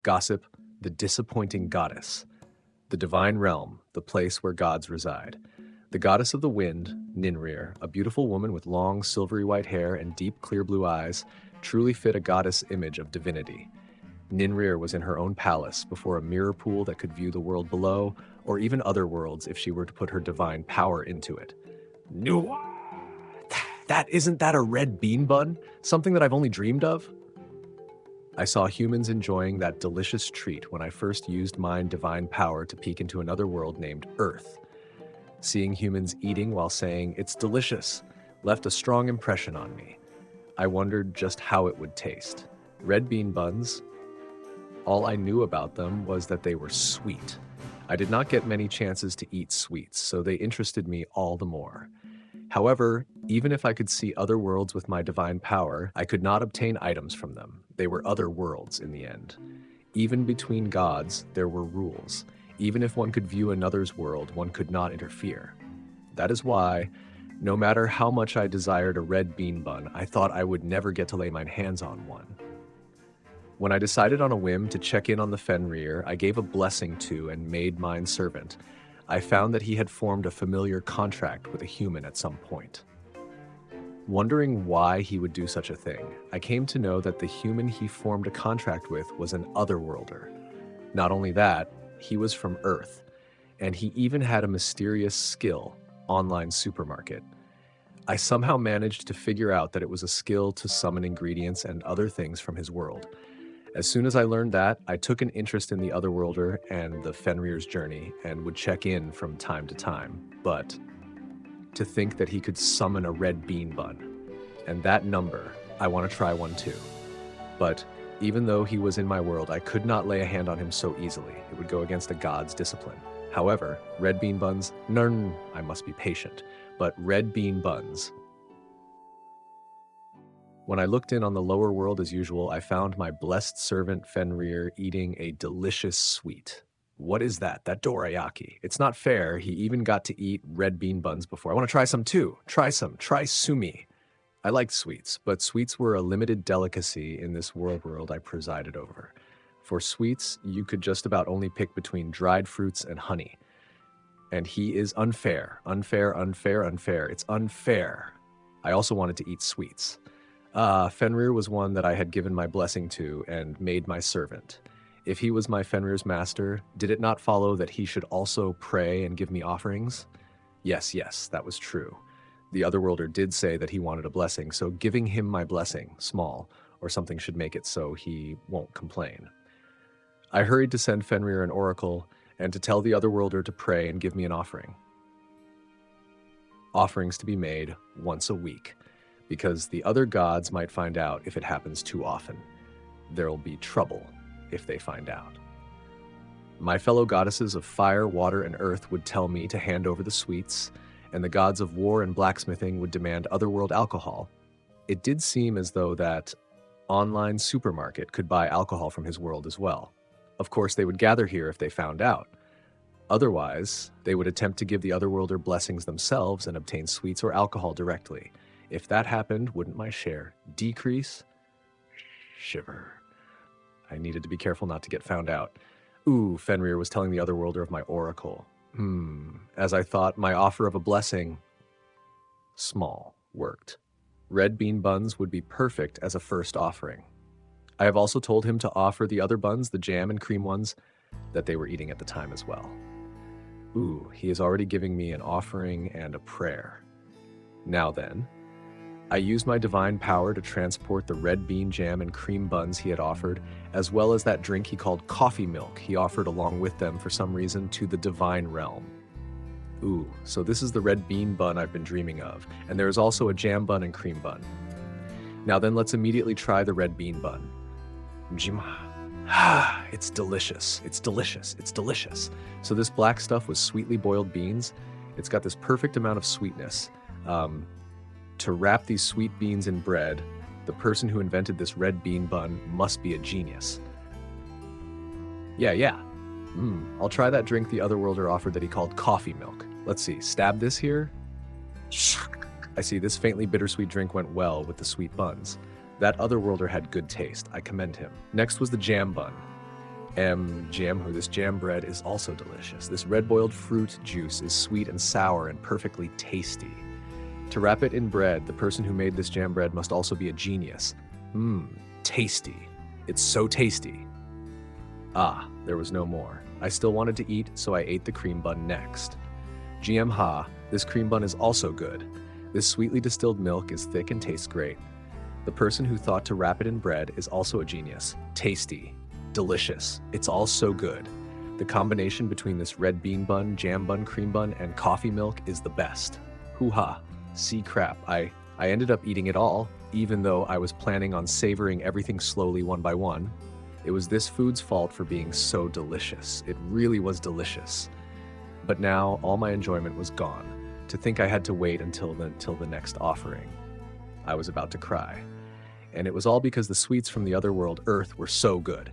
Gossip, the disappointing goddess. The divine realm, the place where gods reside. The goddess of the wind, Ninrir, a beautiful woman with long, silvery white hair and deep, clear blue eyes, truly fit a goddess image of divinity. Ninrir was in her own palace before a mirror pool that could view the world below, or even other worlds if she were to put her divine power into it. No, isn't that a red bean bun? Something that I've only dreamed of? I saw humans enjoying that delicious treat when I first used my divine power to peek into another world named Earth. Seeing humans eating while saying, "It's delicious," left a strong impression on me. I wondered just how it would taste. Red bean buns, all I knew about them was that they were sweet. I did not get many chances to eat sweets, so they interested me all the more. However, even if I could see other worlds with my divine power, I could not obtain items from them. They were other worlds in the end. Even between gods, there were rules. Even if one could view another's world, one could not interfere. That is why, no matter how much I desired a red bean bun, I thought I would never get to lay my hands on one. When I decided on a whim to check in on the Fenrir, I gave a blessing to and made mine servant. I found that he had formed a familiar contract with a human at some point. Wondering why he would do such a thing, I came to know that the human he formed a contract with was an otherworlder. Not only that, he was from Earth, and he even had a mysterious skill, online supermarket. I somehow managed to figure out that it was a skill to summon ingredients and other things from his world. As soon as I learned that, I took an interest in the Otherworlder and the Fenrir's journey and would check in from time to time. But to think that he could summon a red bean bun, and that number, I want to try one too. But even though he was in my world, I could not lay a hand on him so easily. It would go against a god's discipline. However, red bean buns, I must be patient, but red bean buns. When I looked in on the lower world as usual, I found my blessed servant Fenrir eating a delicious sweet. What is that? That dorayaki. It's not fair. He even got to eat red bean buns before. I want to try some too. Try sumi. I liked sweets, but sweets were a limited delicacy in this world I presided over. For sweets, you could just about only pick between dried fruits and honey. And he is unfair. It's unfair. I also wanted to eat sweets. Fenrir was one that I had given my blessing to and made my servant. If he was my Fenrir's master, did it not follow that he should also pray and give me offerings? Yes, that was true. The Otherworlder did say that he wanted a blessing, so giving him my blessing, small, or something should make it so he won't complain. I hurried to send Fenrir an oracle and to tell the Otherworlder to pray and give me an offering. Offerings to be made once a week, because the other gods might find out if it happens too often. There'll be trouble if they find out. My fellow goddesses of fire, water, and earth would tell me to hand over the sweets, and the gods of war and blacksmithing would demand otherworld alcohol. It did seem as though that online supermarket could buy alcohol from his world as well. Of course, they would gather here if they found out. Otherwise, they would attempt to give the Otherworlder blessings themselves and obtain sweets or alcohol directly. If that happened, wouldn't my share decrease? Shiver. I needed to be careful not to get found out. Ooh, Fenrir was telling the Otherworlder of my oracle. As I thought, my offer of a blessing, small, worked. Red bean buns would be perfect as a first offering. I have also told him to offer the other buns, the jam and cream ones, that they were eating at the time as well. Ooh, he is already giving me an offering and a prayer. Now then, I used my divine power to transport the red bean jam and cream buns he had offered, as well as that drink he called coffee milk he offered along with them for some reason to the divine realm. Ooh, so this is the red bean bun I've been dreaming of, and there is also a jam bun and cream bun. Now then, let's immediately try the red bean bun. Jima. It's delicious. So this black stuff was sweetly boiled beans. It's got this perfect amount of sweetness. To wrap these sweet beans in bread, the person who invented this red bean bun must be a genius. Yeah. I'll try that drink the Otherworlder offered that he called coffee milk. Let's see, stab this here. I see this faintly bittersweet drink went well with the sweet buns. That Otherworlder had good taste. I commend him. Next was the jam bun. This jam bread is also delicious. This red-boiled fruit juice is sweet and sour and perfectly tasty. To wrap it in bread, the person who made this jam bread must also be a genius. Tasty. It's so tasty. There was no more. I still wanted to eat, so I ate the cream bun next. This cream bun is also good. This sweetly distilled milk is thick and tastes great. The person who thought to wrap it in bread is also a genius. Tasty. Delicious. It's all so good. The combination between this red bean bun, jam bun, cream bun, and coffee milk is the best. Hoo-ha. See crap. I ended up eating it all, even though I was planning on savoring everything slowly one by one. It was this food's fault for being so delicious. It really was delicious. But now all my enjoyment was gone. To think I had to wait until the next offering. I was about to cry. And it was all because the sweets from the other world, Earth, were so good.